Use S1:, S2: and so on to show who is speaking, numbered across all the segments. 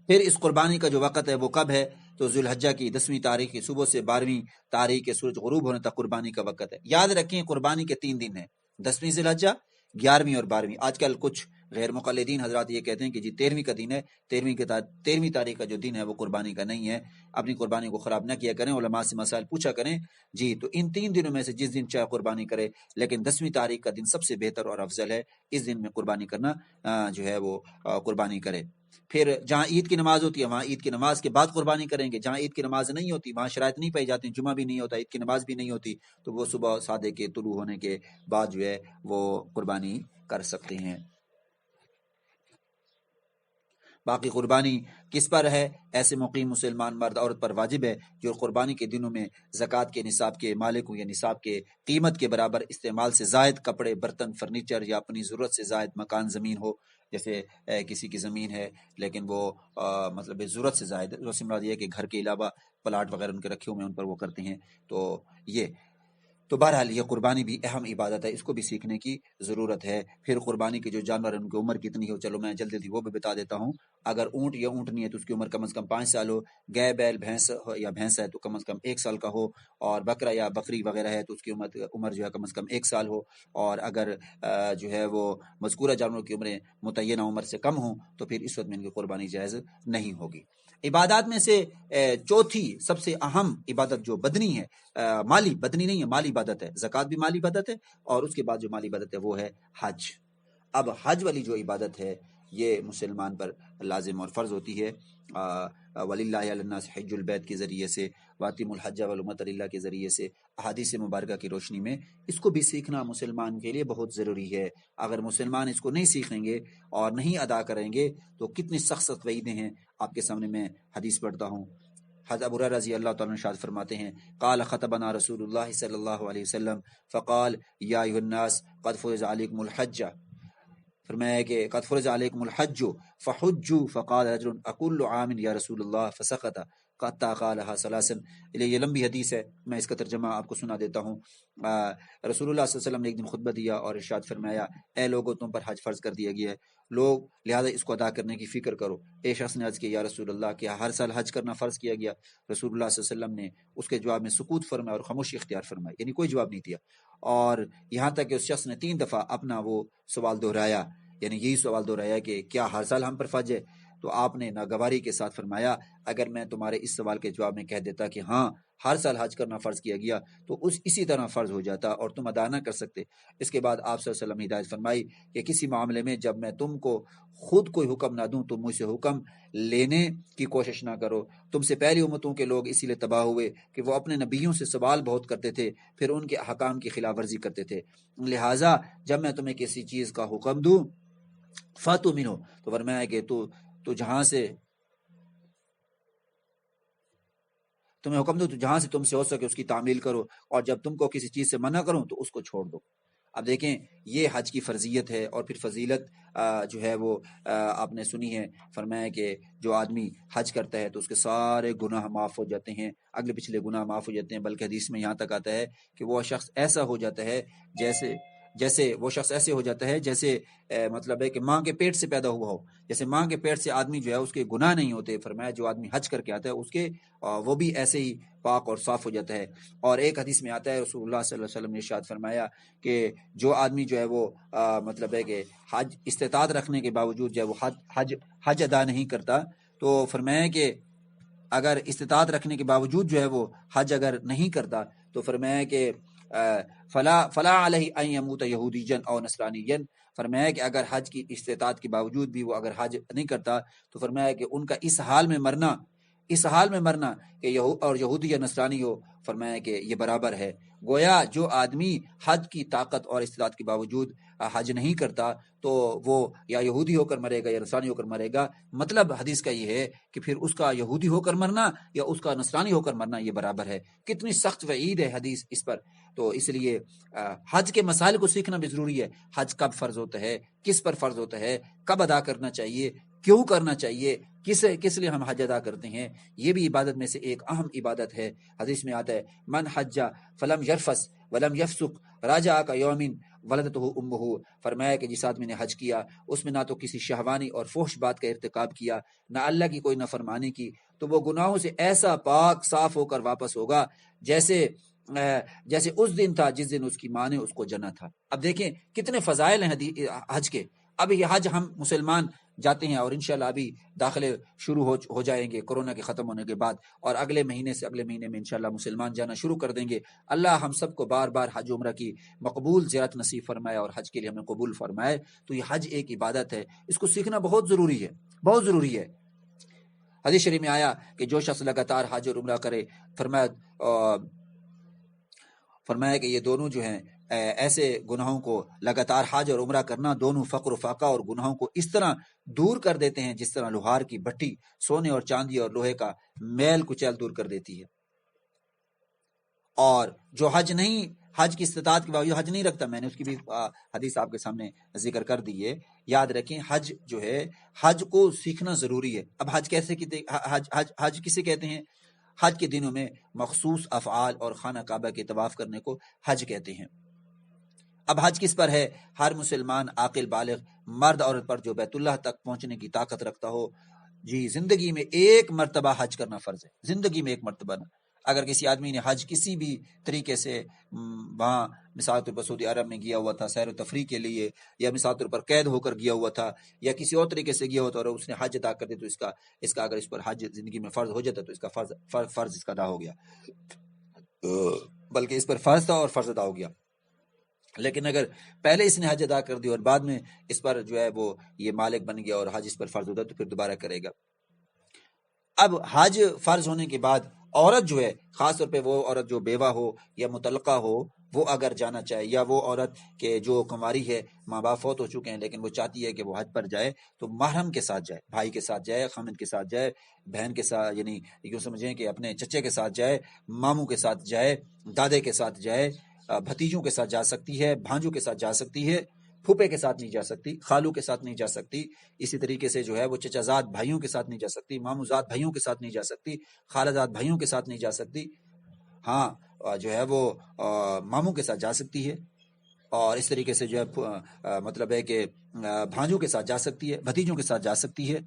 S1: پھر اس قربانی کا جو وقت ہے وہ کب ہے؟ تو ذو الحجہ کی 10ویں تاریخ کی صبح سے 12ویں تاریخ کے سورج غروب ہونے تک قربانی کا وقت ہے۔ یاد رکھیں قربانی کے 3 دن ہیں، 10ویں ذی الحجہ، 11ویں اور 12ویں۔ آج کل کچھ غیر مقلدین حضرات یہ کہتے ہیں کہ جی 13ویں کا دن ہے، 13ویں تاریخ کا جو دن ہے وہ قربانی کا نہیں ہے، اپنی قربانی کو خراب نہ کیا کریں، علماء سے مسائل پوچھا کریں جی۔ تو ان 3 دنوں میں سے جس دن چاہے قربانی کرے، لیکن 10ویں تاریخ کا دن سب سے بہتر اور افضل ہے، اس دن میں قربانی کرنا جو ہے وہ قربانی کرے۔ پھر جہاں عید کی نماز ہوتی ہے وہاں عید کی نماز کے بعد قربانی کریں گے، جہاں عید کی نماز نہیں ہوتی وہاں شرائط نہیں پائی جاتی، جمعہ بھی نہیں ہوتا، عید کی نماز بھی نہیں ہوتی، تو وہ صبح صادق کے طلوع ہونے کے بعد جو ہے وہ قربانی کر سکتے ہیں۔ باقی قربانی کس پر ہے؟ ایسے مقیم مسلمان مرد عورت پر واجب ہے جو قربانی کے دنوں میں زکوٰۃ کے نصاب کے مالک ہوں، یا نصاب کے قیمت کے برابر استعمال سے زائد کپڑے، برتن، فرنیچر یا اپنی ضرورت سے زائد مکان، زمین ہو۔ جیسے کسی کی زمین ہے لیکن وہ مطلب ضرورت سے زائد، سے مراد یہ ہے کہ گھر کے علاوہ پلاٹ وغیرہ ان کے رکھے ہوئے ہیں، ان پر وہ کرتے ہیں، تو یہ تو بہرحال یہ قربانی بھی اہم عبادت ہے، اس کو بھی سیکھنے کی ضرورت ہے۔ پھر قربانی کے جو جانور ہیں ان کی عمر کتنی ہو، چلو میں جلدی وہ بھی بتا دیتا ہوں۔ اگر اونٹ یا اونٹنی ہے تو اس کی عمر کم از کم 5 سال ہو، گائے بیل بھینس یا بھینس ہے تو کم از کم 1 سال کا ہو، اور بکرا یا بکری وغیرہ ہے تو اس کی عمر جو ہے کم از کم 1 سال ہو، اور اگر جو ہے وہ مذکورہ جانوروں کی عمریں متعینہ عمر سے کم ہوں تو پھر اس وقت میں ان کی قربانی جائز نہیں ہوگی۔ عبادات میں سے چوتھی سب سے اہم عبادت جو بدنی ہے، مالی، بدنی نہیں ہے، مالی عبادت ہے، زکوٰۃ بھی مالی عبادت ہے، اور اس کے بعد جو مالی عبادت ہے وہ ہے حج۔ اب حج والی جو عبادت ہے یہ مسلمان پر لازم اور فرض ہوتی ہے، وَلِلَّهِ عَلَى النَّاسِ حِجُّ الْبَيْتِ کی ذریعے سے، وَأَتِمُّوا الْحَجَّ وَالْعُمْرَةَ لِلَّهِ کے ذریعے سے، احادیث مبارکہ کی روشنی میں اس کو بھی سیکھنا مسلمان کے لیے بہت ضروری ہے۔ اگر مسلمان اس کو نہیں سیکھیں گے اور نہیں ادا کریں گے تو کتنی سخت سخت وعیدیں ہیں آپ کے سامنے میں حدیث پڑھتا ہوں۔ حضرت ابو ہریرہ رضی اللہ تعالیٰ عنہ ارشاد فرماتے ہیں، قال خطبنا رسول اللہ صلی اللہ علیہ وسلم فقال یا ایھا الناس قد فرض علیکم الحج، فرمایا کہ قد فرض علیکم الحج فحجوا، فقال رجل اکل عام یا رسول اللہ فسکت حتی قالها ثلاثا۔ یہ لمبی حدیث ہے، میں اس کا ترجمہ آپ کو سنا دیتا ہوں۔ رسول اللہ صلی اللہ علیہ وسلم نے ایک دن خطبہ دیا اور ارشاد فرمایا، اے لوگوں تم پر حج فرض کر دیا گیا ہے، لوگ لہذا اس کو ادا کرنے کی فکر کرو۔ ایک شخص نے عرض کیا، یا رسول اللہ کیا ہر سال حج کرنا فرض کیا گیا؟ رسول اللہ صلی اللہ علیہ وسلم نے اس کے جواب میں سکوت فرمایا اور خاموشی اختیار فرمائی، یعنی کوئی جواب نہیں دیا، اور یہاں تک کہ اس شخص نے 3 دفعہ اپنا وہ سوال دہرایا، یعنی یہی سوال دہرایا کہ کیا ہر سال ہم پر فرض ہے؟ تو آپ نے ناگواری کے ساتھ فرمایا، اگر میں تمہارے اس سوال کے جواب میں کہہ دیتا کہ ہاں ہر سال حج کرنا فرض کیا گیا تو اسی طرح فرض ہو جاتا اور تم ادا نہ کر سکتے۔ اس کے بعد آپ صلی اللہ علیہ وسلم نے ہدایت فرمائی کہ کسی معاملے میں جب میں تم کو خود کوئی حکم نہ دوں تو مجھ سے حکم لینے کی کوشش نہ کرو۔ تم سے پہلی امتوں کے لوگ اسی لیے تباہ ہوئے کہ وہ اپنے نبیوں سے سوال بہت کرتے تھے، پھر ان کے احکام کی خلاف ورزی کرتے تھے، لہٰذا جب میں تمہیں کسی چیز کا حکم دوں فَاتُؤْمِنُوا، تو فرمایا کہ تو جہاں سے تمہیں حکم دو تو جہاں سے تم سے ہو سکے اس کی تعمیل کرو، اور جب تم کو کسی چیز سے منع کروں تو اس کو چھوڑ دو۔ اب دیکھیں یہ حج کی فرضیت ہے، اور پھر فضیلت جو ہے وہ آپ نے سنی ہے، فرمایا کہ جو آدمی حج کرتا ہے تو اس کے سارے گناہ معاف ہو جاتے ہیں، اگلے پچھلے گناہ معاف ہو جاتے ہیں، بلکہ حدیث میں یہاں تک آتا ہے کہ وہ شخص ایسا ہو جاتا ہے جیسے وہ شخص ایسے ہو جاتا ہے جیسے مطلب ہے کہ ماں کے پیٹ سے پیدا ہوا ہو، جیسے ماں کے پیٹ سے آدمی جو ہے اس کے گناہ نہیں ہوتے، فرمایا جو آدمی حج کر کے آتا ہے اس کے وہ بھی ایسے ہی پاک اور صاف ہو جاتا ہے۔ اور ایک حدیث میں آتا ہے رسول اللہ صلی اللہ علیہ وسلم نے ارشاد فرمایا کہ جو آدمی جو ہے وہ مطلب ہے کہ حج استطاعت رکھنے کے باوجود جو ہے وہ حج ادا نہیں کرتا، تو فرمایا کہ اگر استطاعت رکھنے کے باوجود جو ہے وہ حج اگر نہیں کرتا تو فرمایا کہ فلا علیہ ان یموت یہودیا او نصرانیا، فرمایا کہ اگر حج کی استطاعت کے باوجود بھی وہ اگر حج نہیں کرتا تو فرمایا کہ ان کا اس حال میں مرنا کہ یہودی یا نصرانی ہو، فرمایا کہ یہ برابر ہے۔ گویا جو آدمی حج کی طاقت اور استطاعت کے باوجود حج نہیں کرتا تو وہ یا یہودی ہو کر مرے گا یا نصرانی ہو کر مرے گا۔ مطلب حدیث کا یہ ہے کہ پھر اس کا یہودی ہو کر مرنا یا اس کا نصرانی ہو کر مرنا یہ برابر ہے۔ کتنی سخت وعید ہے حدیث اس پر، تو اس لیے حج کے مسائل کو سیکھنا بھی ضروری ہے۔ حج کب فرض ہوتا ہے، کس پر فرض ہوتا ہے، کب ادا کرنا چاہیے، کیوں کرنا چاہیے، کس لیے ہم حج ادا کرتے ہیں، یہ بھی عبادت میں سے ایک اہم عبادت ہے۔ حدیث میں آتا ہے من حج فلم یرفس ولم یفسق راجع کا یومن ولدتہ امہ، فرمایا کہ جس آدمی نے حج کیا اس میں نہ تو کسی شہوانی اور فحش بات کا ارتکاب کیا، نہ اللہ کی کوئی نافرمانی کی، تو وہ گناہوں سے ایسا پاک صاف ہو کر واپس ہوگا جیسے اس دن تھا جس دن اس کی ماں نے اس کو جنا تھا۔ اب دیکھیں کتنے فضائل ہیں حج کے۔ اب یہ حج ہم مسلمان جاتے ہیں، اور انشاءاللہ ابھی داخلے شروع ہو جائیں گے کورونا کے ختم ہونے کے بعد، اور اگلے مہینے میں انشاءاللہ مسلمان جانا شروع کر دیں گے۔ اللہ ہم سب کو بار بار حج عمرہ کی مقبول زیارت نصیب فرمائے اور حج کے لیے ہمیں قبول فرمائے۔ تو یہ حج ایک عبادت ہے، اس کو سیکھنا بہت ضروری ہے، بہت ضروری ہے۔ حدیث شریف میں آیا کہ جو شخص لگاتار حج اور عمرہ کرے، فرمایا کہ یہ دونوں جو ہیں ایسے گناہوں کو، لگاتار حج اور عمرہ کرنا دونوں فقر و فاقہ اور گناہوں کو اس طرح دور کر دیتے ہیں جس طرح لوہار کی بھٹی سونے اور چاندی اور لوہے کا میل کچیل دور کر دیتی ہے۔ اور جو حج کی استطاعت کے باوجود حج نہیں رکھتا، میں نے اس کی بھی حدیث آپ کے سامنے ذکر کر دی ہے۔ یاد رکھیں حج جو ہے، حج کو سیکھنا ضروری ہے۔ اب حج کسے کہتے ہیں؟ حج کے دنوں میں مخصوص افعال اور خانہ کعبہ کے طواف کرنے کو حج کہتے ہیں۔ اب حج کس پر ہے؟ ہر مسلمان عاقل بالغ مرد عورت پر جو بیت اللہ تک پہنچنے کی طاقت رکھتا ہو، جی زندگی میں ایک مرتبہ حج کرنا فرض ہے، زندگی میں ایک مرتبہ نہ۔ اگر کسی آدمی نے حج کسی بھی طریقے سے وہاں مثال طور پر سعودی عرب میں گیا ہوا تھا سیر و تفریح کے لیے، یا مثال طور پر قید ہو کر گیا ہوا تھا، یا کسی اور طریقے سے گیا ہوتا اور اس نے حج ادا کر دیا، تو اس کا اگر اس پر حج زندگی میں فرض ہو جاتا تو اس کا فرض اس کا ادا ہو گیا، بلکہ اس پر فرض تھا اور فرض ادا ہو گیا۔ لیکن اگر پہلے اس نے حج ادا کر دی اور بعد میں اس پر جو ہے وہ یہ مالک بن گیا اور حج اس پر فرض ہوتا تو پھر دوبارہ کرے گا۔ اب حج فرض ہونے کے بعد عورت جو ہے، خاص طور پہ وہ عورت جو بیوہ ہو یا مطلقہ ہو، وہ اگر جانا چاہے، یا وہ عورت کے جو کنواری ہے، ماں باپ فوت ہو چکے ہیں لیکن وہ چاہتی ہے کہ وہ حج پر جائے، تو محرم کے ساتھ جائے، بھائی کے ساتھ جائے، خامند کے ساتھ جائے، بہن کے ساتھ، یعنی یوں سمجھیں کہ اپنے چچے کے ساتھ جائے، ماموں کے ساتھ جائے، دادے کے ساتھ جائے، بھتیجوں کے ساتھ جا سکتی ہے، بھانجوں کے ساتھ جا سکتی ہے، پھوپھے کے ساتھ نہیں جا سکتی، خالو کے ساتھ نہیں جا سکتی، اسی طریقے سے جو ہے وہ چچا زاد بھائیوں کے ساتھ نہیں جا سکتی، مامو زاد بھائیوں کے ساتھ نہیں جا سکتی، خالہ زاد بھائیوں کے ساتھ نہیں جا سکتی، ہاں جو ہے وہ ماموں کے ساتھ جا سکتی ہے، اور اس طریقے سے جو ہے مطلب ہے کہ بھانجوں کے ساتھ جا سکتی ہے، بھتیجوں کے ساتھ جا سکتی ہے۔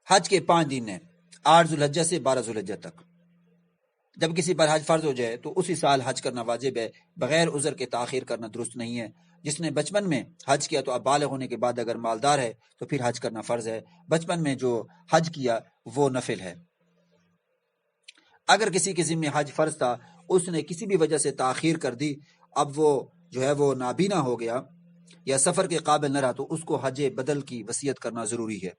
S1: حج کے 5 دن ہیں، 8 ذوالحجہ سے 12 ذوالحجہ تک۔ جب کسی پر حج فرض ہو جائے تو اسی سال حج کرنا واجب ہے، بغیر عذر کے تاخیر کرنا درست نہیں ہے۔ جس نے بچپن میں حج کیا تو اب بالغ ہونے کے بعد اگر مالدار ہے تو پھر حج کرنا فرض ہے، بچپن میں جو حج کیا وہ نفل ہے۔ اگر کسی کے ذمہ حج فرض تھا، اس نے کسی بھی وجہ سے تاخیر کر دی، اب وہ جو ہے وہ نابینا ہو گیا یا سفر کے قابل نہ رہا، تو اس کو حج بدل کی وصیت کرنا ضروری ہے۔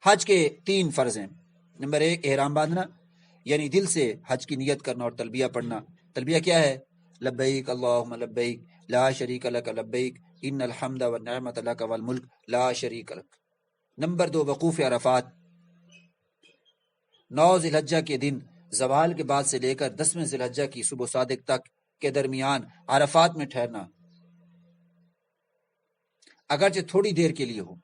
S1: حج کے 3 فرض ہیں۔ نمبر 1 احرام باندھنا، یعنی دل سے حج کی نیت کرنا اور تلبیہ پڑھنا۔ تلبیہ کیا ہے؟ لبیک اللہم لبیک لا شریک لک لبیک ان الحمد والنعمت لک والملک لا شریک لک۔ نمبر 2 وقوف عرفات، 9 ذی الحجہ کے دن زوال کے بعد سے لے کر 10ویں ذی الحجہ کی صبح صادق تک کے درمیان عرفات میں ٹھہرنا، اگرچہ تھوڑی دیر کے لیے ہو۔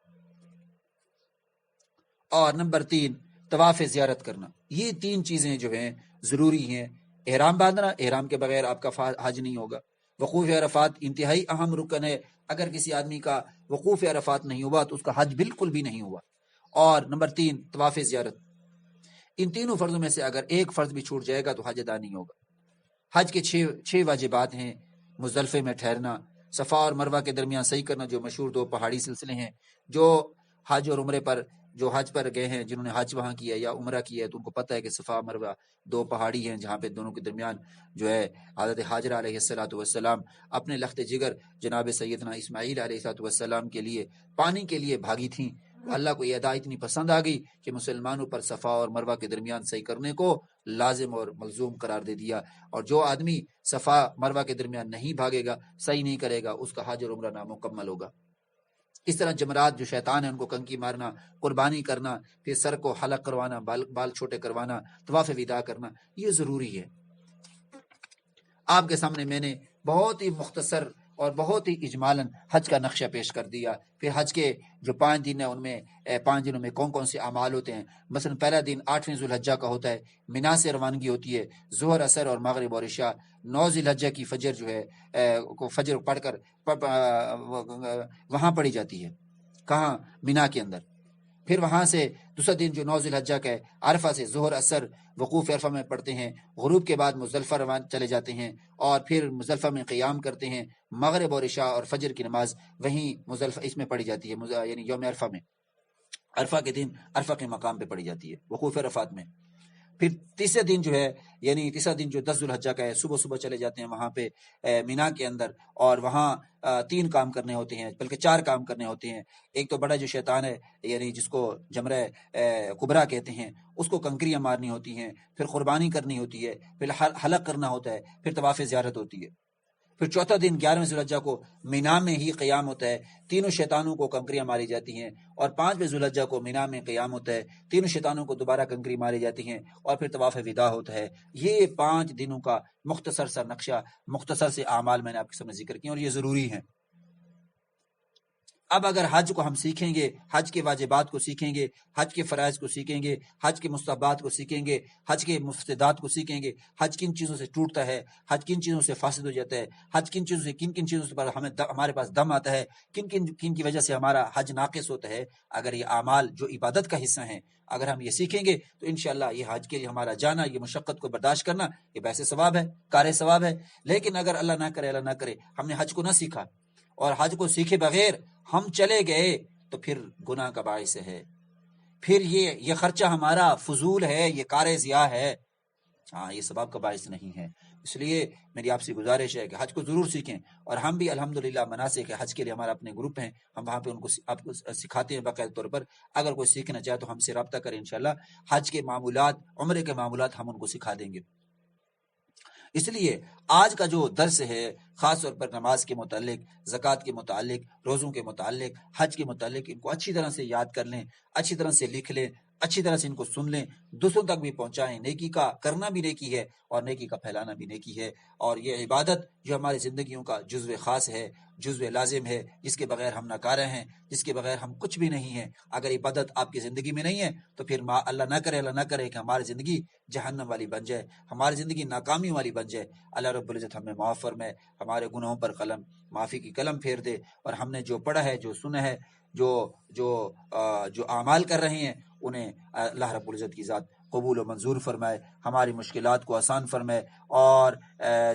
S1: اور نمبر 3 طواف زیارت کرنا۔ یہ 3 چیزیں جو ہیں ضروری ہیں۔ احرام باندھنا، احرام کے بغیر آپ کا حج نہیں ہوگا۔ وقوف عرفات انتہائی اہم رکن ہے، اگر کسی آدمی کا وقوف عرفات نہیں ہوا تو اس کا حج بالکل بھی نہیں ہوا۔ اور نمبر 3 طواف زیارت۔ ان تینوں فرضوں میں سے اگر ایک فرض بھی چھوٹ جائے گا تو حج ادا نہیں ہوگا۔ حج کے 6 واجبات ہیں۔ مزدلفے میں ٹھہرنا، صفا اور مروہ کے درمیان صحیح کرنا، جو مشہور 2 پہاڑی سلسلے ہیں۔ جو حج اور عمرے پر، جو حج پر گئے ہیں، جنہوں نے حج وہاں کیا یا عمرہ کیا ہے، تو ان کو پتہ ہے کہ صفا مروہ 2 پہاڑی ہیں جہاں پہ دونوں کے درمیان جو ہے حضرت ہاجرہ علیہ السلام اپنے لخت جگر جناب سیدنا اسماعیل علیہ السلام کے لیے پانی کے لیے بھاگی تھیں۔ اللہ کو یہ ادا اتنی پسند آ گئی کہ مسلمانوں پر صفا اور مروہ کے درمیان صحیح کرنے کو لازم اور ملزوم قرار دے دیا، اور جو آدمی صفا مروہ کے درمیان نہیں بھاگے گا، صحیح نہیں کرے گا، اس کا حج اور عمرہ نامکمل ہوگا۔ اس طرح جمرات جو شیطان ہے ان کو کنکی مارنا، قربانی کرنا، پھر سر کو حلق کروانا، بال چھوٹے کروانا، طواف وداع کرنا، یہ ضروری ہے۔ آپ کے سامنے میں نے بہت ہی مختصر اور بہت ہی اجمالاً حج کا نقشہ پیش کر دیا۔ پھر حج کے جو 5 دن ہیں ان میں 5 دنوں میں کون کون سے اعمال ہوتے ہیں۔ مثلا پہلا دن 8ویں ذو الحجہ کا ہوتا ہے، مینا سے روانگی ہوتی ہے، ظہر اثر اور مغرب اور عشاء 9 ذی الحجہ کی فجر جو ہے کو فجر پڑھ کر وہاں پڑھی جاتی ہے، کہاں؟ مینا کے اندر۔ پھر وہاں سے دوسرا دن جو 9 ذی الحجہ کا ہے، عرفہ سے ظہر اثر وقوف عرفہ میں پڑھتے ہیں، غروب کے بعد مزدلفہ روان چلے جاتے ہیں اور پھر مزدلفہ میں قیام کرتے ہیں، مغرب اور عشاء اور فجر کی نماز وہیں مزدلفہ اس میں پڑھی جاتی ہے، یعنی یوم عرفہ میں، عرفہ کے دن عرفہ کے مقام پہ پڑھی جاتی ہے وقوف عرفات میں۔ پھر تیسرے دن جو ہے، یعنی تیسرا دن جو 10 ذو الحجہ کا ہے، صبح صبح چلے جاتے ہیں وہاں پہ مینا کے اندر، اور وہاں 3 کام کرنے ہوتے ہیں، بلکہ 4 کام کرنے ہوتے ہیں۔ ایک تو بڑا جو شیطان ہے، یعنی جس کو جمرہ کبریٰ کہتے ہیں، اس کو کنکریاں مارنی ہوتی ہیں، پھر قربانی کرنی ہوتی ہے، پھر حلق کرنا ہوتا ہے، پھر طواف زیارت ہوتی ہے۔ پھر چوتھا دن 11ویں ذو الحجہ کو مینا میں ہی قیام ہوتا ہے، تینوں شیطانوں کو کنکریاں ماری جاتی ہیں، اور 5ویں ذو الحجہ کو مینا میں قیام ہوتا ہے، تینوں شیطانوں کو دوبارہ کنکری ماری جاتی ہیں، اور پھر طواف وداع ہوتا ہے۔ یہ 5 دنوں کا مختصر سا نقشہ، مختصر سے اعمال میں نے آپ کے سامنے ذکر کیے، اور یہ ضروری ہیں۔ اب اگر حج کو ہم سیکھیں گے، حج کے واجبات کو سیکھیں گے، حج کے فرائض کو سیکھیں گے، حج کے مستحبات کو سیکھیں گے، حج کے مفسدات کو سیکھیں گے، حج کن چیزوں سے ٹوٹتا ہے، حج کن چیزوں سے فاسد ہو جاتا ہے، حج کن چیزوں سے کن چیزوں سے پر ہمارے پاس دم آتا ہے، کن کی وجہ سے ہمارا حج ناقص ہوتا ہے۔ اگر یہ اعمال جو عبادت کا حصہ ہیں، اگر ہم یہ سیکھیں گے تو انشاءاللہ یہ حج کے لیے ہمارا جانا، یہ مشقت کو برداشت کرنا، یہ باعث ثواب ہے، کار ثواب ہے۔ لیکن اگر اللہ نہ کرے ہم نے حج کو نہ سیکھا، اور حج کو سیکھے بغیر ہم چلے گئے، تو پھر گناہ کا باعث ہے، پھر یہ خرچہ ہمارا فضول ہے، یہ کار ضیاء ہے، ہاں، یہ ثواب کا باعث نہیں ہے۔ اس لیے میری آپ سے گزارش ہے کہ حج کو ضرور سیکھیں، اور ہم بھی الحمدللہ مناسک حج کے لیے ہمارا اپنے گروپ ہیں، ہم وہاں پہ ان کو آپ کو سکھاتے ہیں باقاعدہ طور پر۔ اگر کوئی سیکھنا چاہے تو ہم سے رابطہ کریں، انشاءاللہ حج کے معمولات، عمرے کے معمولات ہم ان کو سکھا دیں گے۔ اس لیے آج کا جو درس ہے، خاص طور پر نماز کے متعلق، زکوٰۃ کے متعلق، روزوں کے متعلق، حج کے متعلق، ان کو اچھی طرح سے یاد کر لیں، اچھی طرح سے لکھ لیں، اچھی طرح سے ان کو سن لیں، دوسروں تک بھی پہنچائیں۔ نیکی کا کرنا بھی نیکی ہے، اور نیکی کا پھیلانا بھی نیکی ہے، اور یہ عبادت جو ہماری زندگیوں کا جزو خاص ہے، جزو لازم ہے، جس کے بغیر ہم ناکارہ ہیں، جس کے بغیر ہم کچھ بھی نہیں ہیں۔ اگر عبادت آپ کی زندگی میں نہیں ہے تو پھر اللہ نہ کرے کہ ہماری زندگی جہنم والی بن جائے، ہماری زندگی ناکامی والی بن جائے۔ اللہ رب العزت ہمیں معاف فرمائے، ہمارے گناہوں پر قلم معافی کی قلم پھیر دے، اور ہم نے جو پڑھا ہے، جو سنا ہے، جو اعمال کر رہے ہیں، انہیں اللہ رب العزت کی ذات قبول و منظور فرمائے، ہماری مشکلات کو آسان فرمائے، اور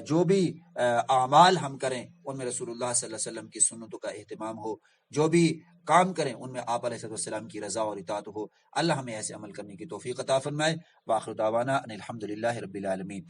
S1: جو بھی اعمال ہم کریں ان میں رسول اللہ صلی اللہ علیہ وسلم کی سنتوں کا اہتمام ہو، جو بھی کام کریں ان میں آپ علیہ السلام کی رضا اور اطاعت ہو۔ اللہ ہمیں ایسے عمل کرنے کی توفیق عطا فرمائے۔ وآخر دعوانا ان الحمد للہ رب العالمین۔